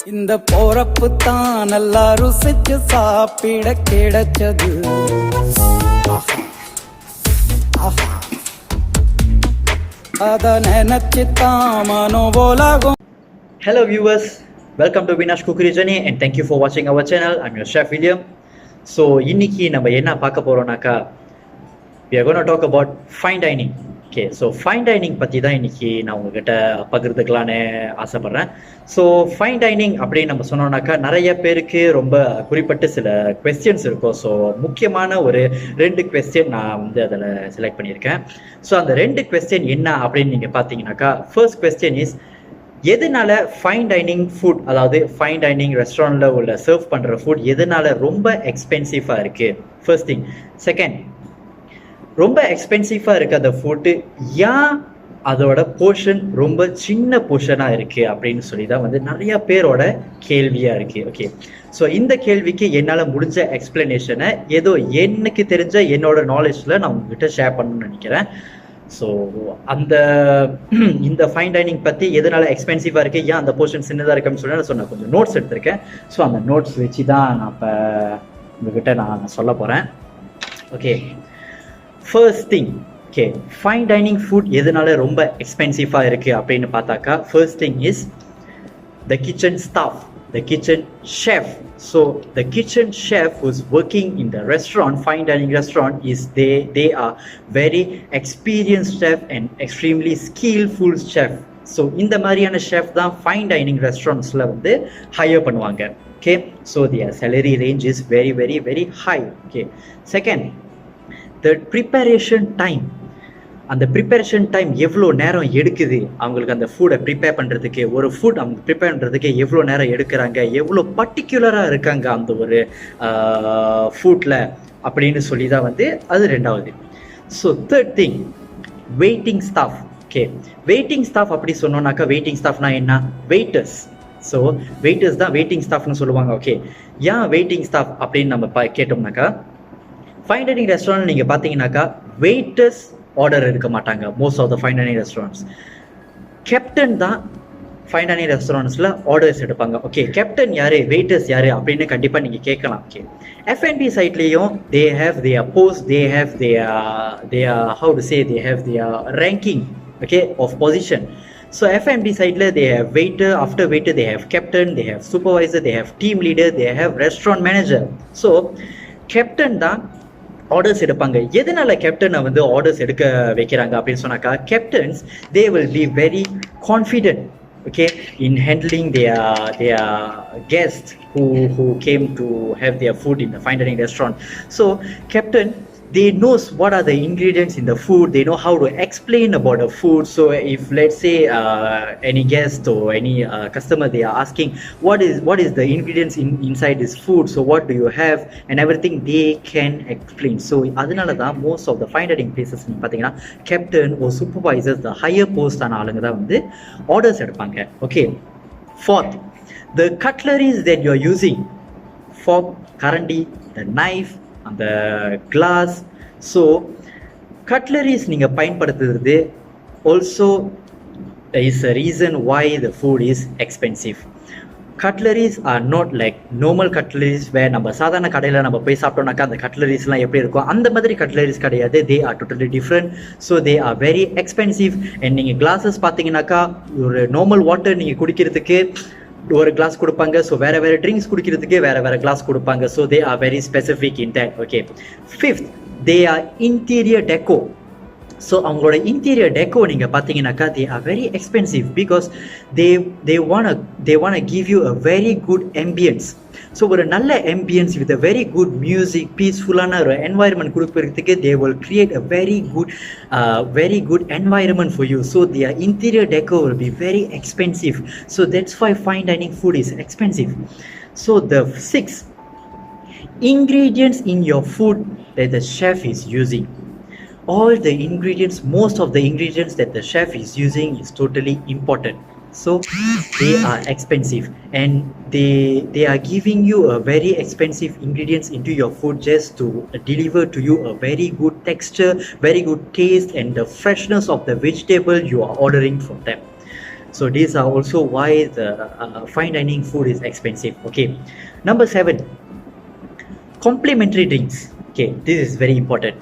இந்த போறப்பு தான் நல்லா ருசிச்சு சாப்பிட கிடைச்சது. அத நினைச்சு தான் மனோபோலாகும். Hello viewers, welcome to Vinash Cookery Journey and thank you for watching our channel. I'm your chef William. So இன்னைக்கு நம்ம என்ன பார்க்க போறோம்னாக்கா, we are going to talk about fine dining. Okay, so fine dining பற்றி தான் இன்றைக்கி நான் உங்ககிட்ட பகிர்ந்துக்கலான்னு ஆசைப்பட்றேன். ஸோ ஃபைன் டைனிங் அப்படின்னு நம்ம சொன்னோம்னாக்கா நிறைய பேருக்கு ரொம்ப குறிப்பிட்ட சில கொஸ்டின்ஸ் இருக்கும். ஸோ முக்கியமான ஒரு 2 கொஸ்டின் நான் வந்து அதில் செலக்ட் பண்ணியிருக்கேன். ஸோ அந்த 2 கொஸ்டின் என்ன அப்படின்னு நீங்கள் பார்த்தீங்கன்னாக்கா, ஃபர்ஸ்ட் கொஸ்டின் இஸ், எதனால ஃபைன் டைனிங் ஃபுட், அதாவது ஃபைன் டைனிங் ரெஸ்டாரண்ட்டில் உள்ள சர்வ் பண்ணுற ஃபுட் எதனால ரொம்ப எக்ஸ்பென்சிவாக இருக்குது? First thing. செகண்ட், ரொம்ப எக்ஸ்பென்சிவாக இருக்குது அந்த ஃபுட்டு, ஏன் அதோட போர்ஷன் ரொம்ப சின்ன போர்ஷனாக இருக்குது அப்படின்னு சொல்லி தான் வந்து நிறைய பேரோட கேள்வியாக இருக்குது. ஓகே, ஸோ இந்த கேள்விக்கு என்னால் முடிஞ்ச எக்ஸ்பிளனேஷனை ஏதோ எனக்கு தெரிஞ்ச என்னோட நாலேஜில் நான் உங்ககிட்ட ஷேர் பண்ணணும்னு நினைக்கிறேன். ஸோ இந்த ஃபைன் டைனிங் பற்றி எதனால எக்ஸ்பென்சிவாக இருக்குது, ஏன் அந்த போர்ஷன் சின்னதாக இருக்குன்னு சொல்லி நான் சொன்னேன். கொஞ்சம் நோட்ஸ் எடுத்திருக்கேன். ஸோ அந்த நோட்ஸ் வச்சு தான் நான் இப்போ உங்ககிட்ட நான் சொல்ல போகிறேன். Okay, first thing, okay, fine dining food எதனால ரொம்ப எக்ஸ்பென்சிவாக இருக்குது அப்படின்னு பார்த்தாக்கா, first thing is the kitchen staff, the kitchen chef. So the kitchen chef who's working in the restaurant, fine dining restaurant, is they are very experienced chef and extremely skillful chef. So இந்த மாதிரியான chef தான் fine dining restaurantsல வந்து hire பண்ணுவாங்க. Okay, so their salary range is very very very high. Okay, second, the preparation time. அந்த preparation time எவ்வளோ நேரம் எடுக்குது அவங்களுக்கு அந்த ஃபுட்டை ப்ரிப்பேர் பண்ணுறதுக்கு, ஒரு ஃபுட் அவங்க ப்ரிப்பேர் பண்ணுறதுக்கு எவ்வளோ நேரம் எடுக்கிறாங்க, எவ்வளோ பர்டிகுலராக இருக்காங்க அந்த ஒரு ஃபுட்டில் அப்படின்னு சொல்லி தான் வந்து அது ரெண்டாவது. So third thing, waiting staff. Okay, waiting staff அப்படி சொன்னோம்னாக்கா, வெயிட்டிங் ஸ்டாஃப்னா என்ன? வெயிட்டர்ஸ். ஸோ வெயிட்டர்ஸ் தான் வெயிட்டிங் ஸ்டாஃப்னு சொல்லுவாங்க. ஓகே, ஏன் வெயிட்டிங் ஸ்டாஃப் அப்படின்னு நம்ம கேட்டோம்னாக்கா, ஃபைன் டைனிங் ரெஸ்டாரண்ட் நீங்கள் பார்த்தீங்கன்னாக்கா வெயிட்டர்ஸ் ஆர்டர் எடுக்க மாட்டாங்க. Most of the fine dining restaurants captain தான் ஃபைன் டைனிங் ரெஸ்டாரண்ட்ஸில் ஆர்டர்ஸ் எடுப்பாங்க. ஓகே, கேப்டன் யாரு, வெயிட்டர்ஸ் யாரு அப்படின்னு கண்டிப்பாக நீங்கள் கேட்கலாம். ஓகே, F&B சைட்லேயும் they have their post, they have their how to say, they have their ranking, okay, of position. So F&B சைடில் they have waiter, after waiter they have captain, they have supervisor, they have team leader, they have restaurant manager. So captain தான் orders எடுப்பாங்க. எதனால கேப்டனை வந்து orders எடுக்க வைக்கிறாங்க அப்படின்னு சொன்னாக்கா, captains they will be very confident, okay, in handling their guests who came to have their food in the fine dining restaurant. So captain, they knows what are the ingredients in the food, they know how to explain about the food. So if let's say any guest or any customer, they are asking what is the ingredients inside this food, so what do you have and everything, they can explain. So adunala da most of the fine dining places ni pathina captain or supervisors, the higher post ana alunga da vandu orders edupanga. Okay, fourth, the cutleries that you are using, fork, karandi, the knife, அந்த glass. So cutleries நீங்கள் பயன்படுத்துறது also is a reason why the food is expensive. Cutleries are not like normal cutleries where நம்ம சாதாரண கடையில் நம்ம போய் சாப்பிட்டோம்னாக்கா அந்த கட்லரிஸ்லாம் எப்படி இருக்கும் அந்த மாதிரி கட்லரிஸ் கிடையாது. They are totally different. So they are very expensive. And நீங்கள் கிளாஸஸ் பார்த்தீங்கன்னாக்கா, ஒரு நார்மல் வாட்டர் நீங்கள் குடிக்கிறதுக்கு ஒரு கிளாஸ் கொடுப்பாங்க. ஸோ வேற வேற ட்ரிங்க்ஸ் குடிக்கிறதுக்கு வேற வேற கிளாஸ் கொடுப்பாங்க. So they are very specific in that. Okay, fifth, they are interior deco. So அவங்களோட இன்டீரியர் டெக்கோ நீங்கள் பார்த்தீங்கன்னாக்கா, they are very expensive because they want to give you a very good ambience. So ஒரு நல்ல ambience with a very good music, பீஸ்ஃபுல்லான ஒரு environment கொடுப்பதற்கு they will create a very good environment for you. So their interior decor will be very expensive. So that's why fine dining food is expensive. So the 6 ingredients in your food that the chef is using. All the ingredients, most of the ingredients that the chef is using is totally important. So they are expensive and they are giving you a very expensive ingredients into your food just to deliver to you a very good texture, very good taste and the freshness of the vegetable you are ordering from them. So these are also why the fine dining food is expensive. Okay, number 7, complimentary drinks. Okay, this is very important.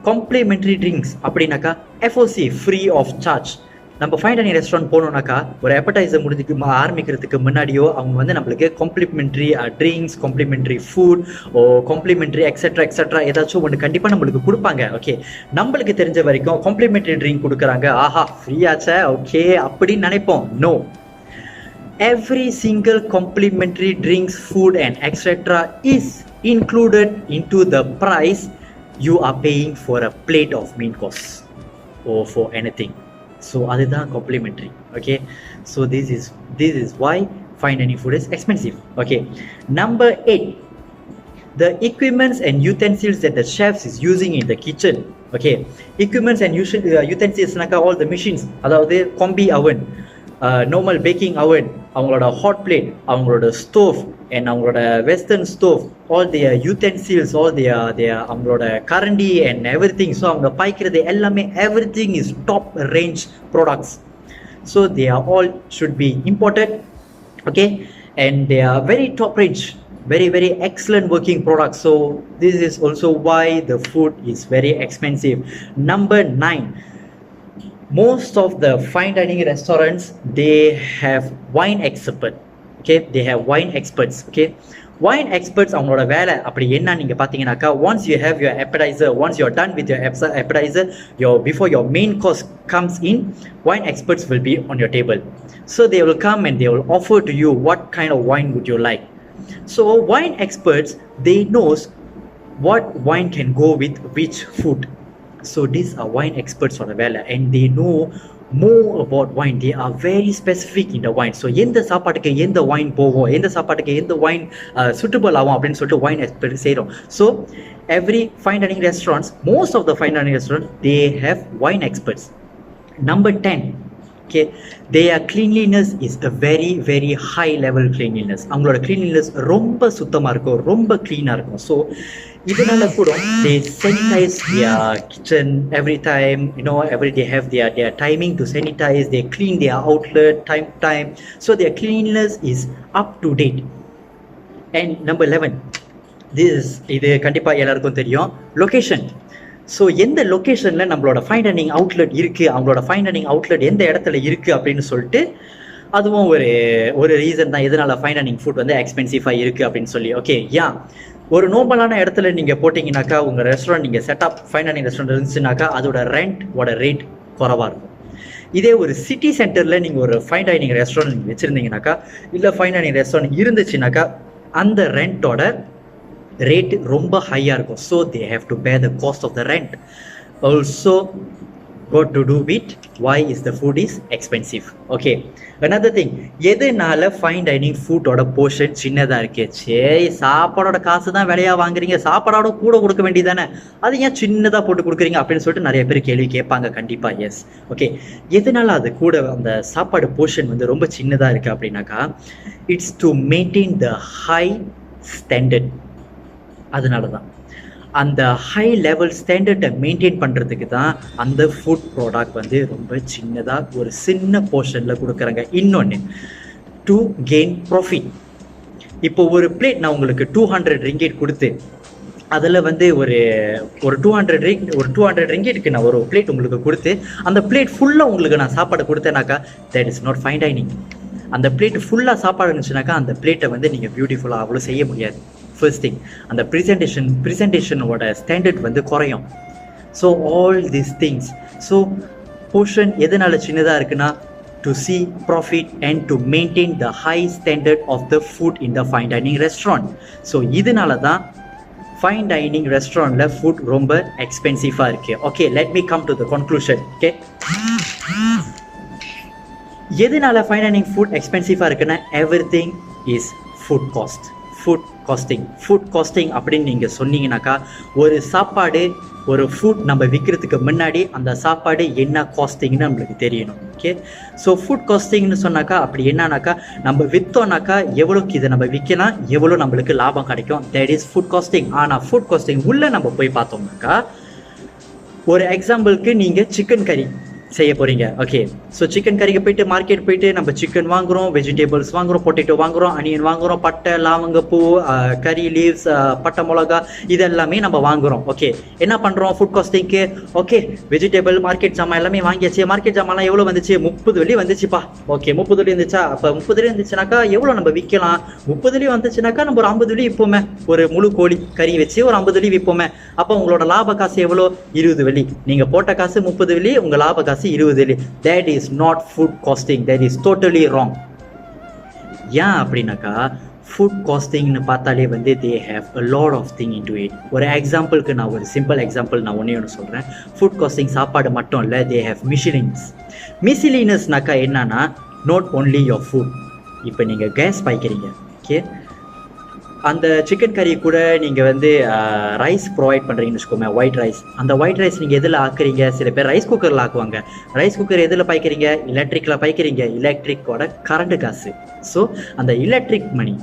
Complimentary drinks அப்படின்னாக்கா FOC, free of charge. நம்ம fine dining restaurant போனோம்னாக்கா ஒரு appetizer முடிஞ்சுக்கு ஆரம்பிக்கிறதுக்கு முன்னாடியோ அவங்க வந்து நம்மளுக்கு complimentary drinks, complimentary food, complimentary extra ஏதாச்சும் ஒன்று கண்டிப்பாக நம்மளுக்கு கொடுப்பாங்க. ஓகே, நம்மளுக்கு தெரிஞ்ச வரைக்கும் காம்ப்ளிமெண்ட்ரி ட்ரிங்க் கொடுக்குறாங்க, ஆஹா ஃப்ரீயாச்சே ஓகே அப்படின்னு நினைப்போம். No, every single complimentary drinks, food and etc. is included into the price you are paying for a plate of main course or for anything. So அதுதான் complimentary. Okay, so this is why fine dining food is expensive. Okay, number 8, the equipments and utensils that the chefs is using in the kitchen. Okay, equipments and utensils naka all the machines, அதாவது combi oven, normal baking oven, அவங்களோட hot plate, அவங்களோட stove and அவங்களோட western stove, all their utensils, all their அவங்களோட கரண்டி and everything. So அவங்க பாய்க்கிறது எல்லாமே everything is top range products. So they are all should be imported. Okay, and they are very top range, very excellent working products. So this is also why the food is very expensive. Number 9, most of the fine dining restaurants, they have wine expert. Okay, they have wine experts. Okay, wine experts அவங்களோட வேலை அப்படி என்ன நீங்க பாத்தீங்கன்னாக்கா, once you have your appetizer, once you're done with your appetizer, before your main course comes in, wine experts will be on your table. So they will come and they will offer to you what kind of wine would you like. So wine experts, they knows what wine can go with which food. So these are wine experts on the வேலை, and they know more about wine. They are very specific in the wine. So எந்த சாப்பாட்டுக்கு எந்த wine போகும், எந்த சாப்பாட்டுக்கு எந்த wine suitable ஆகும் அப்படின்னு சொல்லிட்டு wine expert செய்றோம். So every fine dining restaurants, most of the fine dining restaurants, they have wine experts. Number 10, okay, their cleanliness is a very high level cleanliness. அவங்களோட cleanliness ரொம்ப சுத்தமா இருக்கும், ரொம்ப clean-ஆ இருக்கும். So இதனால கூட they sanitize their kitchen every time, every day have their timing to sanitize, they clean their outlet time. So their cleanliness is up to date. And number 11, இது கண்டிப்பா எல்லாருக்கும் தெரியும், location. ஸோ எந்த லொக்கேஷனில் நம்மளோட ஃபைன் டைனிங் அவுட்லெட் இருக்குது, அவங்களோட fine dining outlet எந்த இடத்துல இருக்குது அப்படின்னு சொல்லிட்டு அதுவும் ஒரு ரீசன் தான் எதனால ஃபைன் டைனிங் ஃபுட் வந்து எக்ஸ்பென்சிவாக இருக்குது அப்படின்னு சொல்லி. ஓகே, ஒரு நோபலான இடத்துல நீங்கள் போட்டிங்கனாக்கா, உங்கள் ரெஸ்டாரண்ட் நீங்கள் செட்டப் ஃபைன் டைனிங் ரெஸ்டாரண்ட் இருந்துச்சுனாக்கா அதோட ரெண்டோட ரேட் குறவாக இருக்கும். இதே ஒரு சிட்டி சென்டரில் நீங்கள் ஒரு ஃபைன் டைனிங் ரெஸ்டாரண்ட் நீங்கள் வச்சுருந்தீங்கனாக்கா, இல்லை ஃபைன் டைனிங் ரெஸ்டாரண்ட் இருந்துச்சுனாக்கா அந்த ரெண்டோட rate ரொம்ப ஹையா இருக்கும். So they have to bear the cost of the rent. Also got to do with why is the food is expensive. Okay, another thing, எதனால fine dining ஃபுட்டோட portion சின்னதா இருக்கு? சாப்பாடோட காசு தான் விலையா வாங்குறீங்க, சாப்பாடோட கூட கொடுக்க வேண்டியதானே, அது ஏன் சின்னதா போட்டு கொடுக்குறீங்க அப்படின்னு சொல்லிட்டு நிறைய பேர் கேள்வி கேட்பாங்க. கண்டிப்பா எஸ். ஓகே, எதனால அது கூட அந்த சாப்பாடு போர்ஷன் வந்து ரொம்ப சின்னதா இருக்கு அப்படின்னாக்கா, it's to maintain the high standard. அதனால தான் அந்த ஹை லெவல் ஸ்டாண்டர்டை மெயின்டைன் பண்ணுறதுக்கு தான் அந்த ஃபுட் ப்ராடக்ட் வந்து ரொம்ப சின்னதாக ஒரு சின்ன போர்ஷனில் கொடுக்குறாங்க. இன்னொன்று, டு கெயின் ப்ராஃபிட். இப்போ ஒரு பிளேட் நான் உங்களுக்கு 200 ரிங்கெட் கொடுத்து அதில் வந்து ஒரு 200 ரிங்கெட்டுக்கு நான் ஒரு பிளேட் உங்களுக்கு கொடுத்து அந்த பிளேட் ஃபுல்லாக உங்களுக்கு நான் சாப்பாடு கொடுத்தேனாக்கா, that is not fine dining. அந்த பிளேட் ஃபுல்லாக சாப்பாடு இருந்துச்சுனாக்கா அந்த பிளேட்டை வந்து நீங்கள் பியூட்டிஃபுல்லாக அவ்வளோ செய்ய முடியாது. ஃபர்ஸ்ட் திங், அந்த ப்ரெசன்டேஷனோட ஸ்டாண்டர்ட் வந்து குறையும். So all these things. So portion எதனால சின்னதாக இருக்குன்னா, to see profit and to maintain the high standard of the food in the fine dining restaurant. So இதனால தான் ஃபைன் டைனிங் ரெஸ்டாரண்ட்டில் ஃபுட் ரொம்ப எக்ஸ்பென்சிவாக இருக்குது. Okay, let me come to the conclusion. Okay, எதனால ஃபைன் டைனிங் ஃபுட் எக்ஸ்பென்சிவாக இருக்குன்னா, everything is food cost. Food costing அப்படின்னு நீங்கள் சொன்னீங்கன்னாக்கா, ஒரு சாப்பாடு ஒரு ஃபுட் நம்ம விற்கிறதுக்கு முன்னாடி அந்த சாப்பாடு என்ன காஸ்டிங்னு நம்மளுக்கு தெரியணும். ஓகே, ஸோ ஃபுட் காஸ்டிங்னு சொன்னாக்கா அப்படி என்னன்னாக்கா, நம்ம விற்றோம்னாக்கா எவ்வளோக்கு இதை நம்ம விற்கலாம், எவ்வளோ நம்மளுக்கு லாபம் கிடைக்கும், தட் இஸ் ஃபுட் காஸ்டிங். ஆனால் ஃபுட் காஸ்டிங் உள்ளே நம்ம போய் பார்த்தோம்னாக்கா, ஒரு எக்ஸாம்பிளுக்கு நீங்கள் சிக்கன் கறி செய்ய போறீங்க. ஓகே, ஸோ சிக்கன் கறிக்கு போயிட்டு மார்க்கெட் போயிட்டு நம்ம சிக்கன் வாங்குறோம், வெஜிடபிள்ஸ் வாங்குறோம், பொட்டேட்டோ வாங்குறோம், அனியன் வாங்குறோம், பட்டை, லவங்கப்பூ, கறி லீவ்ஸ், பட்டை மிளகா, இதெல்லாமே நம்ம வாங்குறோம். ஓகே, என்ன பண்றோம் ஃபுட் காஸ்டிங்க்கு? ஓகே, வெஜிடபிள் மார்க்கெட் ஜாமான் எல்லாமே வாங்கியாச்சு. மார்க்கெட் ஜாமான்லாம் எவ்வளோ வந்துச்சு? 30 வெள்ளி வந்துச்சுப்பா. ஓகே, 30 வெள்ளி இருந்துச்சா? அப்போ 30 வெள்ளி இருந்துச்சுனாக்கா எவ்வளோ நம்ம விற்கலாம்? 30 வெள்ளி வந்துச்சுனாக்கா நம்ம ஒரு 50 வெள்ளி விற்போமே. ஒரு முழு கோழி கறி வச்சு ஒரு 50 வெள்ளி விற்போமே. அப்போ உங்களோட லாப காசு எவ்வளோ? 20 வெள்ளி. நீங்க போட்ட காசு 30 வெள்ளி, உங்க லாப காசு 20 வெள்ளி. That is not food costing. That is totally wrong. ஏன் அப்படின்னாக்கா ஃபுட் காஸ்டிங்னு பார்த்தாலே வந்து they have a lot of thing into it. ஒரு எக்ஸாம்பிளுக்கு நான் ஒரு சிம்பிள் எக்ஸாம்பிள் நான் ஒன்று சொல்கிறேன். ஃபுட் காஸ்டிங் சாப்பாடு மட்டும் இல்லை, they have miscellaneous. மிஸ்லினியஸ்னாக்கா என்னன்னா not only your food. இப்போ நீங்கள் கேஸ் பாய்க்கிறீங்க, ஓகே, அந்த சிக்கன் கறி கூட நீங்கள் வந்து ரைஸ் ப்ரொவைட் பண்ணுறீங்கன்னு வச்சுக்கோங்க, ஒயிட் ரைஸ். அந்த ஒயிட் ரைஸ் நீங்கள் எதில் ஆக்குறீங்க? சில பேர் ரைஸ் குக்கரில் ஆக்குவாங்க. ரைஸ் குக்கர் எதில் பாய்க்கிறீங்க? எலக்ட்ரிக்கில் பாய்க்கிறீங்க. எலக்ட்ரிக்கோட கரண்ட் காசு. ஸோ அந்த எலக்ட்ரிக் மணி,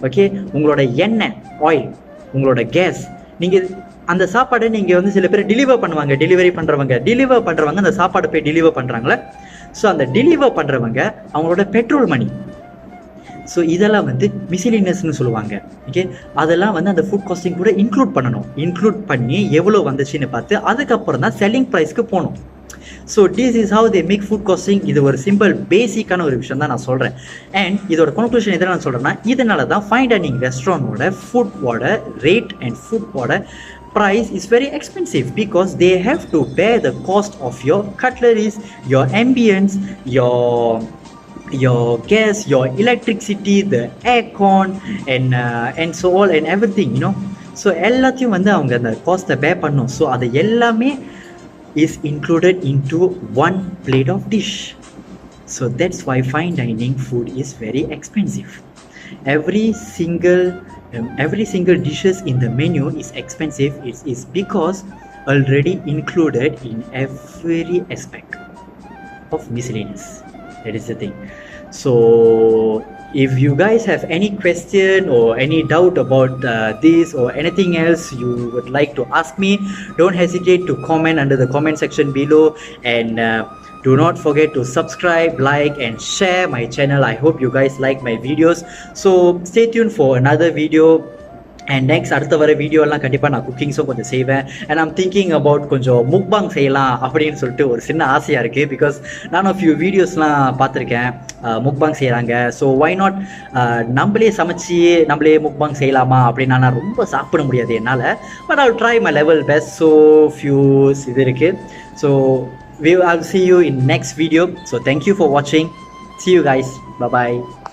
ஓகே, உங்களோட எண்ணெய், ஆயில், உங்களோட கேஸ், நீங்கள் அந்த சாப்பாடை நீங்கள் வந்து சில பேர் டெலிவர் பண்ணுவாங்க. டெலிவரி பண்ணுறவங்க அந்த சாப்பாடை போய் டெலிவர் பண்ணுறாங்களே, ஸோ அந்த டெலிவர் பண்ணுறவங்க அவங்களோட பெட்ரோல் மணி. ஸோ இதெல்லாம் வந்து மிஸ்லினியஸ்னு சொல்லுவாங்க. ஓகே, அதெல்லாம் வந்து அந்த ஃபுட் காஸ்டிங் கூட இன்க்ளூட் பண்ணணும். இன்க்ளூட் பண்ணி எவ்வளோ வந்துச்சுன்னு பார்த்து அதுக்கப்புறம் தான் செல்லிங் ப்ரைஸ்க்கு போகணும். So this is how they make food costing. இது ஒரு சிம்பிள் பேசிக்கான ஒரு விஷயம் தான் நான் சொல்கிறேன். அண்ட் இதோட கன்க்ளூஷன் எதை நான் சொல்கிறேன்னா, இதனால தான் ஃபைன் டைனிங் ரெஸ்டாரண்டோட ஃபுட்டோட ரேட் அண்ட் ஃபுட்டோட price is very expensive because they have to bear the cost of your cutleries, your ambience, your gas, your electricity, the aircon, and so all and everything, you know. So எல்லாத்தையும் வந்து அவங்க அந்த காஸ்ட்டை பே பண்ணும். So அது எல்லாமே is included into one plate of dish. So that's why fine dining food is very expensive. Every single dishes in the menu is expensive. It is because already included in every aspect of miscellaneous. That is the thing. So if you guys have any question or any doubt about this or anything else you would like to ask me, don't hesitate to comment under the comment section below, and do not forget to subscribe, like and share my channel. I hope you guys like my videos. So stay tuned for another video. And next அடுத்த வர வீடியோலாம் கண்டிப்பாக நான் குக்கிங்ஸும் கொஞ்சம் செய்வேன். And I'm thinking about கொஞ்சம் முக்பாங் செய்யலாம் அப்படின்னு சொல்லிட்டு ஒரு சின்ன ஆசையாக இருக்குது. பிகாஸ் நான் ஃபியூ வீடியோஸ்லாம் பார்த்துருக்கேன் முக்பாங் செய்கிறாங்க. ஸோ ஒய் நாட் நம்மளே சமைச்சி நம்மளே முக்பாங் செய்யலாமா அப்படின்னு. நான் ரொம்ப சாப்பிட முடியாது என்னால், but I will try my level best. So fuse இது இருக்குது. So I'll see you in next video. So thank you for watching. See you guys. Bye bye.